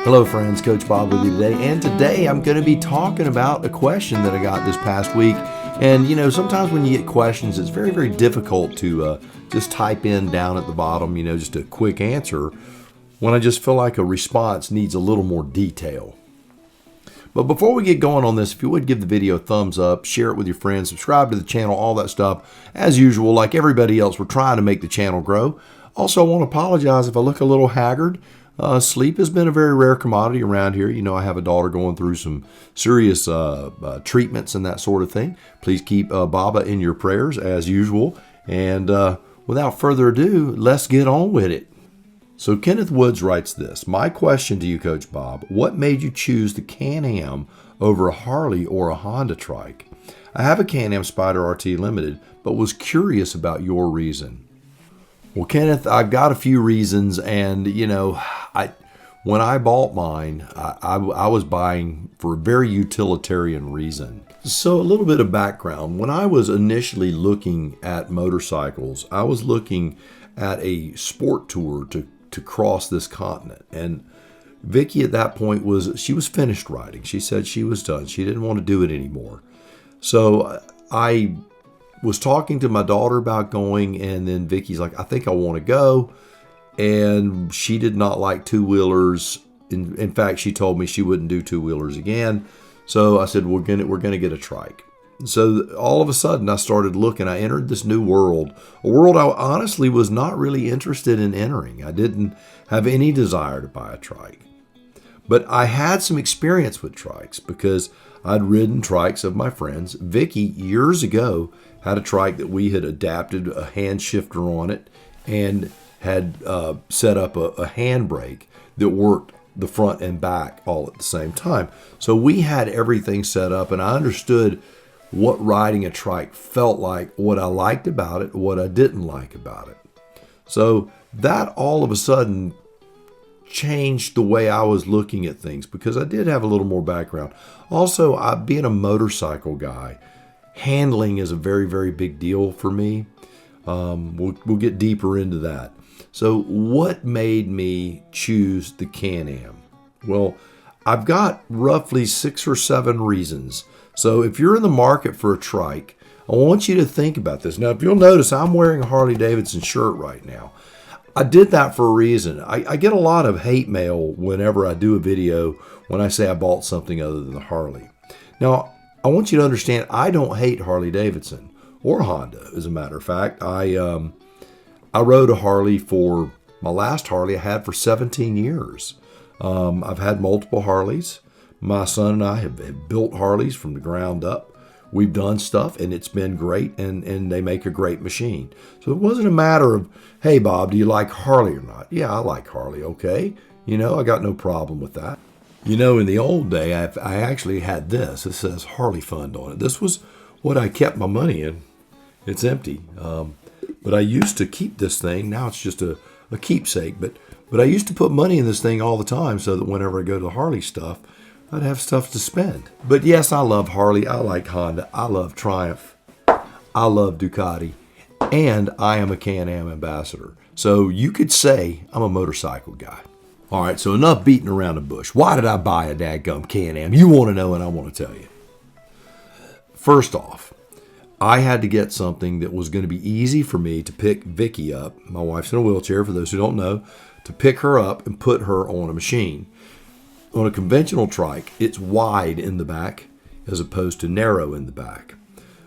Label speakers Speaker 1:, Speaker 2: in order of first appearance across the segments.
Speaker 1: Hello friends, Coach Bob with you today, and today I'm going to be talking about a question that I got this past week. And you know, sometimes when you get questions, it's very, very difficult to just type in down at the bottom, you know, just a quick answer when I just feel like a response needs a little more detail. But before we get going on this, if you would give the video a thumbs up, share it with your friends, subscribe to the channel, all that stuff. As usual, like everybody else, we're trying to make the channel grow. Also, I want to apologize if I look a little haggard. Sleep has been a very rare commodity around here. You know, I have a daughter going through some serious treatments and that sort of thing. Please keep Baba in your prayers as usual. And without further ado, let's get on with it. So Kenneth Woods writes this: my question to you, Coach Bob, what made you choose the CanAm over a Harley or a Honda trike? I have a CanAm Spyder RT Limited, but was curious about your reason. Well, Kenneth, I've got a few reasons, and you know, when I bought mine, I was buying for a very utilitarian reason. So a little bit of background. When I was initially looking at motorcycles, I was looking at a sport tour to cross this continent. And Vicky at that point she was finished riding. She said she was done. She didn't want to do it anymore. So I was talking to my daughter about going, and then Vicky's like, I think I want to go. And she did not like two-wheelers. In fact, she told me she wouldn't do two-wheelers again. So I said, we're gonna get a trike. So all of a sudden I started looking. I entered this new world, a world I honestly was not really interested in entering. I didn't have any desire to buy a trike. But I had some experience with trikes because I'd ridden trikes of my friends. Vicky, years ago, had a trike that we had adapted a hand shifter on it and had set up a handbrake that worked the front and back all at the same time. So we had everything set up, and I understood what riding a trike felt like, what I liked about it, what I didn't like about it. So that all of a sudden changed the way I was looking at things because I did have a little more background. Also, being a motorcycle guy, handling is a very, very big deal for me. We'll get deeper into that. So what made me choose the CanAm? Well, I've got roughly 6 or 7 reasons. So if you're in the market for a trike, I want you to think about this. Now, if you'll notice, I'm wearing a Harley Davidson shirt right now. I did that for a reason. I get a lot of hate mail whenever I do a video when I say I bought something other than the Harley. Now, I want you to understand, I don't hate Harley Davidson or Honda. As a matter of fact, I rode a Harley for my last Harley I had for 17 years. I've had multiple Harleys. My son and I have built Harleys from the ground up. We've done stuff, and it's been great, and they make a great machine. So it wasn't a matter of, hey, Bob, do you like Harley or not? Yeah, I like Harley, okay. You know, I got no problem with that. You know, in the old day, I actually had this. It says Harley Fund on it. This was what I kept my money in. It's empty. But I used to keep this thing. Now it's just a keepsake. But I used to put money in this thing all the time so that whenever I go to the Harley stuff, I'd have stuff to spend. But yes, I love Harley. I like Honda. I love Triumph. I love Ducati. And I am a CanAm ambassador. So you could say I'm a motorcycle guy. All right, so enough beating around the bush. Why did I buy a dadgum CanAm? You want to know, and I want to tell you. First off, I had to get something that was going to be easy for me to pick Vicky up. My wife's in a wheelchair, for those who don't know, to pick her up and put her on a machine. On a conventional trike, it's wide in the back as opposed to narrow in the back,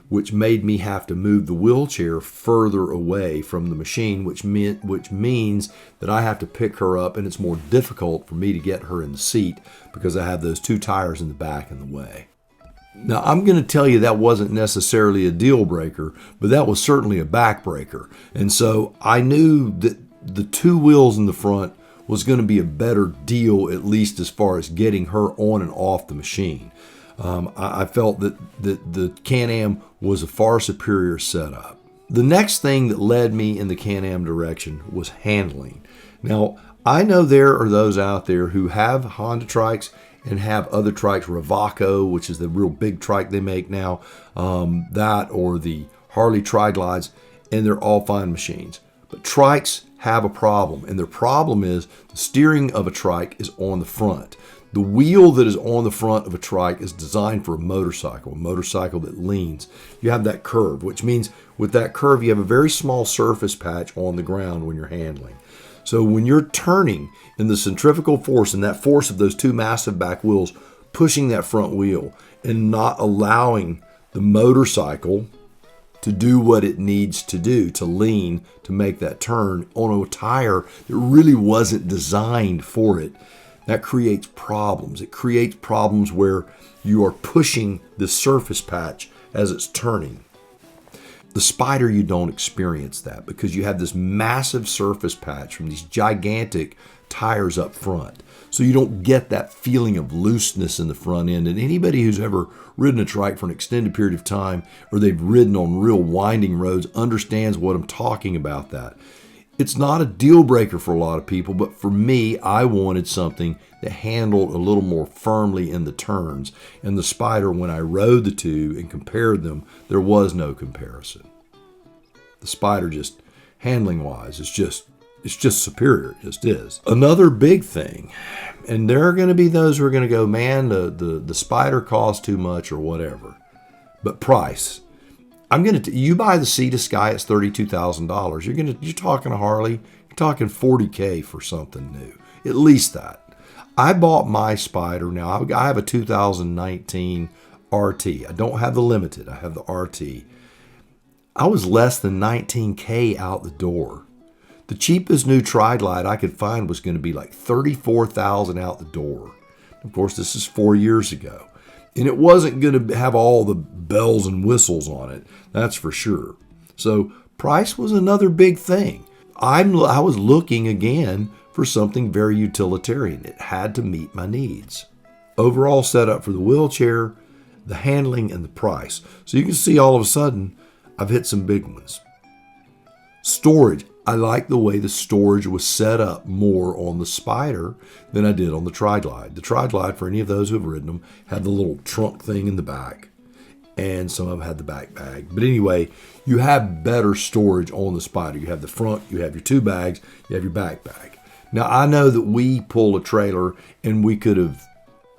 Speaker 1: which made me have to move the wheelchair further away from the machine, which means that I have to pick her up, and it's more difficult for me to get her in the seat because I have those 2 tires in the back in the way. Now, I'm going to tell you that wasn't necessarily a deal breaker, but that was certainly a backbreaker. And so I knew that the 2 wheels in the front was going to be a better deal, at least as far as getting her on and off the machine. I felt that the CanAm was a far superior setup. The next thing that led me in the CanAm direction was handling. Now, I know there are those out there who have Honda trikes and have other trikes, Ravaco, which is the real big trike they make now, that or the Harley TriGlides, and they're all fine machines. But trikes have a problem, and their problem is the steering of a trike is on the front. The wheel that is on the front of a trike is designed for a motorcycle that leans. You have that curve, which means with that curve you have a very small surface patch on the ground when you're handling. So when you're turning in the centrifugal force and that force of those two massive back wheels pushing that front wheel and not allowing the motorcycle to do what it needs to do, to lean, to make that turn on a tire that really wasn't designed for it, that creates problems. It creates problems where you are pushing the surface patch as it's turning. The Spyder, you don't experience that because you have this massive surface patch from these gigantic tires up front. So you don't get that feeling of looseness in the front end. And anybody who's ever ridden a trike for an extended period of time, or they've ridden on real winding roads, understands what I'm talking about that. It's not a deal breaker for a lot of people, but for me, I wanted something that handled a little more firmly in the turns. And the Spyder, when I rode the two and compared them, there was no comparison. The Spyder, just handling-wise, it's just superior. It just is. Another big thing, and there are going to be those who are going to go, man, the Spyder costs too much or whatever. But price. You buy the Sea to Sky, it's $32,000. You're talking a Harley, you're talking $40K for something new. At least that. I bought my Spyder. Now I have a 2019 RT. I don't have the Limited. I have the RT. I was less than $19K out the door. The cheapest new TriGlide I could find was going to be like $34,000 out the door. Of course, this is 4 years ago. And it wasn't going to have all the bells and whistles on it, that's for sure. So price was another big thing. I was looking again for something very utilitarian. It had to meet my needs. Overall setup for the wheelchair, the handling, and the price. So you can see all of a sudden, I've hit some big ones. Storage. I like the way the storage was set up more on the Spyder than I did on the TriGlide. The TriGlide, for any of those who have ridden them, had the little trunk thing in the back, and some of them had the back bag. But anyway, you have better storage on the Spyder. You have the front, you have your two bags, you have your back bag. Now, I know that we pull a trailer and we could have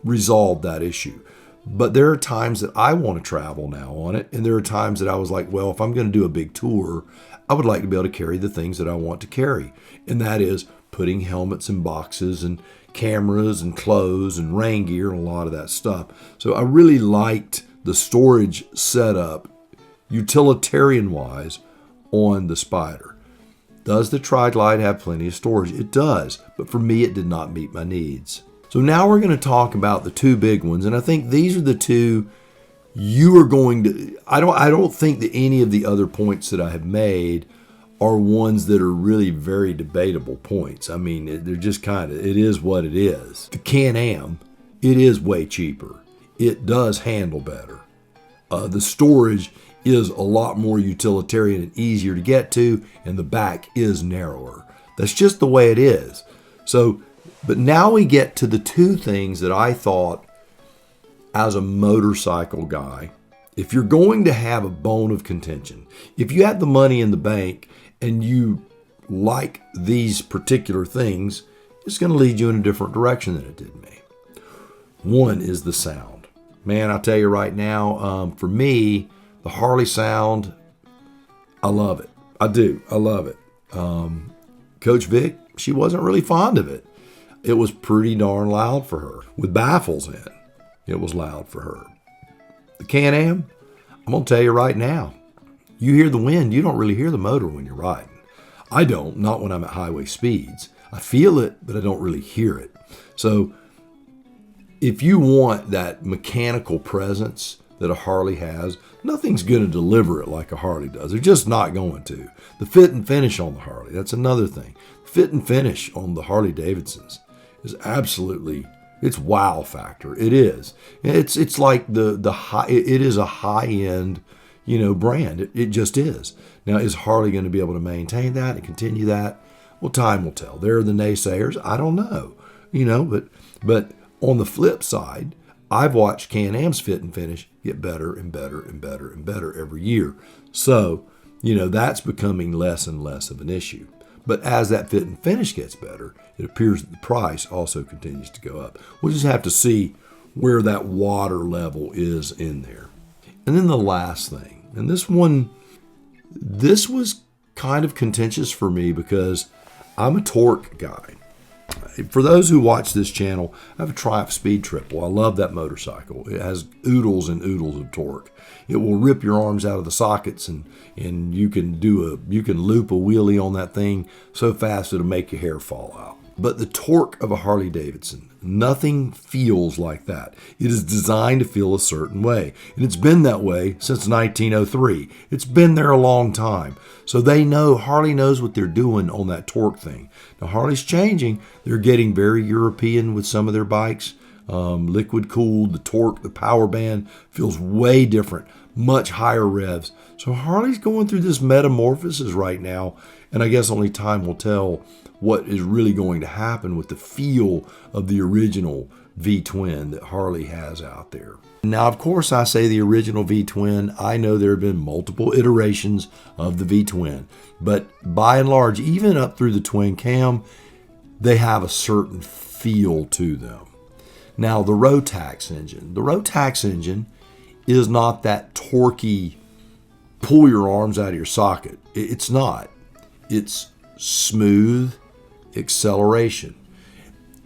Speaker 1: resolved that issue. But there are times that I want to travel now on it, and there are times that I was like, well, if I'm going to do a big tour, I would like to be able to carry the things that I want to carry. And that is putting helmets in boxes and cameras and clothes and rain gear and a lot of that stuff. So I really liked the storage setup, utilitarian-wise, on the Spyder. Does the TriGlide have plenty of storage? It does, but for me, it did not meet my needs. So now we're going to talk about the two big ones, and I think these are the two you are going to, I don't think that any of the other points that I have made are ones that are really very debatable points. I mean, they're just kind of, it is what it is. The CanAm, it is way cheaper. It does handle better. The storage is a lot more utilitarian and easier to get to, and the back is narrower. That's just the way it is. So, but now we get to the two things that I thought, as a motorcycle guy, if you're going to have a bone of contention, if you have the money in the bank and you like these particular things, it's going to lead you in a different direction than it did me. One is the sound. Man, I'll tell you right now, for me, the Harley sound, I love it. I do. I love it. Coach Vic, she wasn't really fond of it. It was pretty darn loud for her. With baffles in, it was loud for her. The CanAm, I'm going to tell you right now, you hear the wind, you don't really hear the motor when you're riding. I don't, not when I'm at highway speeds. I feel it, but I don't really hear it. So if you want that mechanical presence that a Harley has, nothing's going to deliver it like a Harley does. They're just not going to. The fit and finish on the Harley, that's another thing. Fit and finish on the Harley Davidsons is absolutely, it's wow factor. It is. It's like the high, it is a high-end, brand. It just is. Now, is Harley going to be able to maintain that and continue that? Well, time will tell. There are the naysayers. I don't know, but on the flip side, I've watched CanAm's fit and finish get better and better and better and better every year. So, that's becoming less and less of an issue. But as that fit and finish gets better, it appears that the price also continues to go up. We'll just have to see where that water level is in there. And then the last thing, and this was kind of contentious for me because I'm a torque guy. For those who watch this channel, I have a Triumph Speed Triple. I love that motorcycle. It has oodles and oodles of torque. It will rip your arms out of the sockets, and you can loop a wheelie on that thing so fast it'll make your hair fall out. But the torque of a Harley Davidson, nothing feels like that. It is designed to feel a certain way, and it's been that way since 1903. It's been there a long time. So Harley knows what they're doing on that torque thing. Now Harley's changing. They're getting very European with some of their bikes. Liquid cooled, the torque, the power band feels way different, much higher revs. So Harley's going through this metamorphosis right now, and I guess only time will tell what is really going to happen with the feel of the original V-twin that Harley has out there. Now, of course, I say the original V-twin. I know there have been multiple iterations of the V-twin, but by and large, even up through the twin cam, they have a certain feel to them. Now, the Rotax engine is not that torquey, pull your arms out of your socket. It's not. It's smooth acceleration.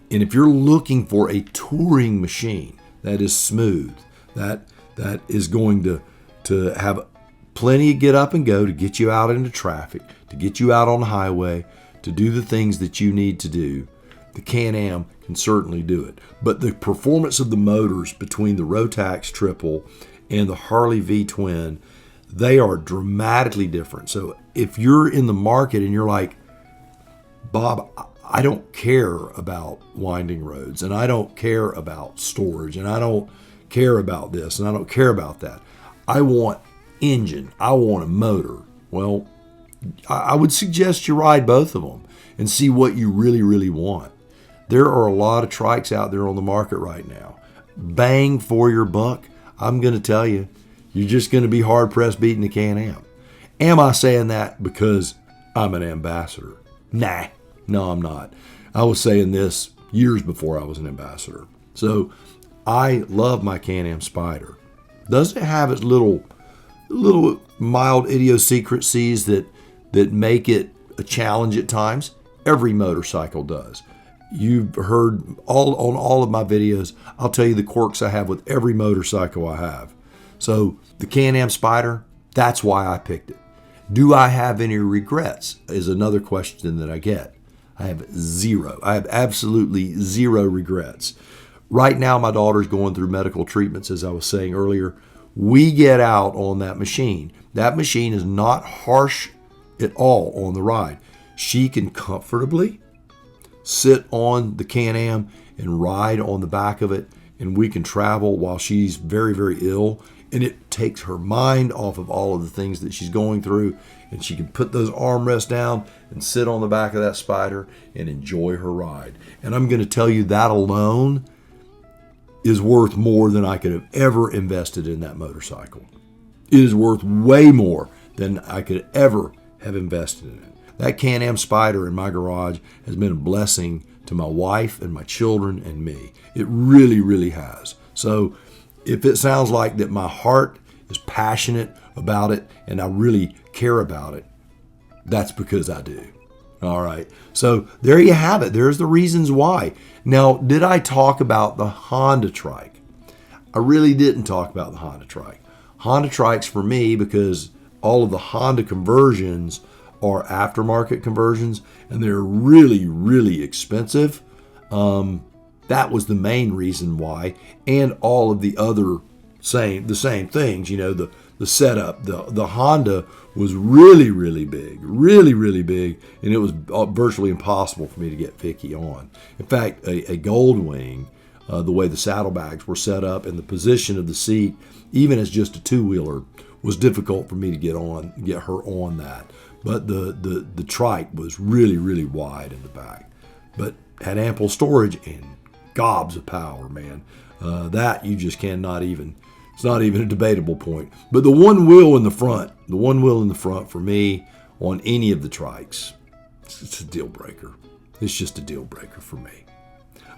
Speaker 1: And if you're looking for a touring machine that is smooth, that is going to have plenty of get up and go to get you out into traffic, to get you out on the highway, to do the things that you need to do, the CanAm can certainly do it. But the performance of the motors between the Rotax Triple and the Harley V-twin, they are dramatically different. So if you're in the market and you're like, Bob, I don't care about winding roads, and I don't care about storage, and I don't care about this, and I don't care about that. I want engine. I want a motor. Well, I would suggest you ride both of them and see what you really, really want. There are a lot of trikes out there on the market right now. Bang for your buck, I'm going to tell you, you're just going to be hard-pressed beating the CanAm. Am I saying that because I'm an ambassador? Nah. No, I'm not. I was saying this years before I was an ambassador. So I love my CanAm Spyder. Does it have its little mild idiosyncrasies that make it a challenge at times? Every motorcycle does. You've heard on all of my videos, I'll tell you the quirks I have with every motorcycle I have. So the CanAm Spyder, that's why I picked it. Do I have any regrets is another question that I get. I have zero. I have absolutely zero regrets. Right now, my daughter's going through medical treatments, as I was saying earlier. We get out on that machine. That machine is not harsh at all on the ride. She can comfortably sit on the CanAm and ride on the back of it, and we can travel while she's very, very ill. And it takes her mind off of all of the things that she's going through, and she can put those armrests down and sit on the back of that Spyder and enjoy her ride. And I'm going to tell you that alone is worth more than I could have ever invested in that motorcycle. It is worth way more than I could ever have invested in it. That CanAm Spyder in my garage has been a blessing to my wife and my children and me. It really, really has. So if it sounds like that my heart is passionate about it and I really care about it, that's because I do. All right. So there you have it. There's the reasons why. Now, did I talk about the Honda trike? I really didn't talk about the Honda trike. Honda trikes for me, because all of the Honda conversions are aftermarket conversions and they're really, really expensive. That was the main reason why, and all of the other the same things. You know, the setup, the Honda was really, really big, and it was virtually impossible for me to get Vicky on. In fact, a Goldwing, the way the saddlebags were set up and the position of the seat, even as just a two-wheeler, was difficult for me to get her on that. But the trike was really, really wide in the back, but had ample storage and gobs of power, man. That you just cannot even, it's not even a debatable point. But the one wheel in the front for me on any of the trikes, it's a deal breaker. It's just a deal breaker for me.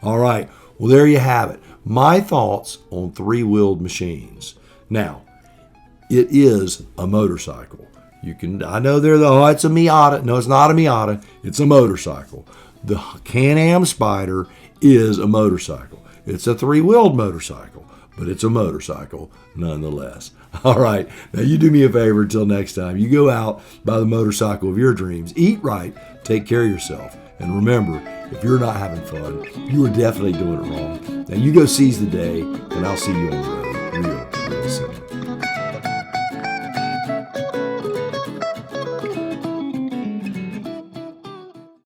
Speaker 1: All right, well, there you have it. My thoughts on three-wheeled machines. Now, it is a motorcycle. I know it's a Miata. No, it's not a Miata. It's a motorcycle. The CanAm Spyder is a motorcycle. It's a three-wheeled motorcycle, but it's a motorcycle nonetheless. All right, now you do me a favor until next time. You go out, buy the motorcycle of your dreams, eat right, take care of yourself, and remember, if you're not having fun, you are definitely doing it wrong. Now you go seize the day, and I'll see you on the road real soon.